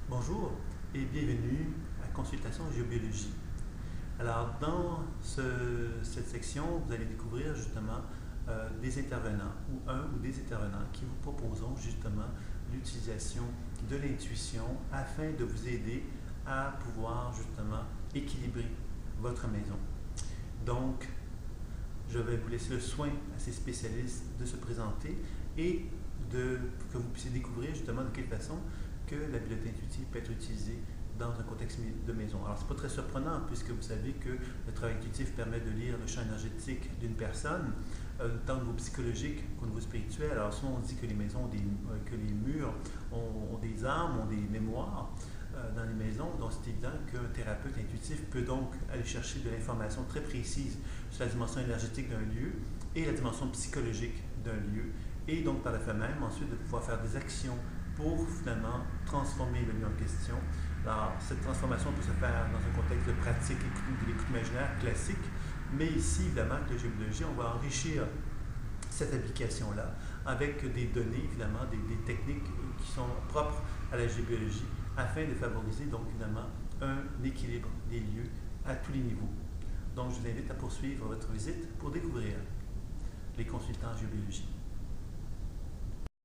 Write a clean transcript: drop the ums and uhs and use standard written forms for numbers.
Bonjour et bienvenue à Consultation en géobiologie. Alors, dans cette section, vous allez découvrir justement des intervenants ou un ou des intervenants qui vous proposeront justement l'utilisation de l'intuition afin de vous aider à pouvoir justement équilibrer votre maison. Donc, je vais vous laisser le soin à ces spécialistes de se présenter et que vous puissiez découvrir justement de quelle façon que la pilote intuitive peut être utilisée dans un contexte de maison. Alors, ce n'est pas très surprenant puisque vous savez que le travail intuitif permet de lire le champ énergétique d'une personne, tant au niveau psychologique qu'au niveau spirituel. Alors, souvent on dit que les maisons, que les murs ont des âmes, ont des mémoires dans les maisons. Donc, c'est évident qu'un thérapeute intuitif peut donc aller chercher de l'information très précise sur la dimension énergétique d'un lieu et la dimension psychologique d'un lieu. Et donc, par le fait même, ensuite, de pouvoir faire des actions pour finalement transformer le lieu en question. Alors, cette transformation peut se faire dans un contexte de pratique de l'écoute imaginaire classique, mais ici, évidemment, avec la géobiologie, on va enrichir cette application-là avec des données, évidemment, des techniques qui sont propres à la géobiologie afin de favoriser, donc, évidemment, un équilibre des lieux à tous les niveaux. Donc, je vous invite à poursuivre votre visite pour découvrir les consultants en géobiologie.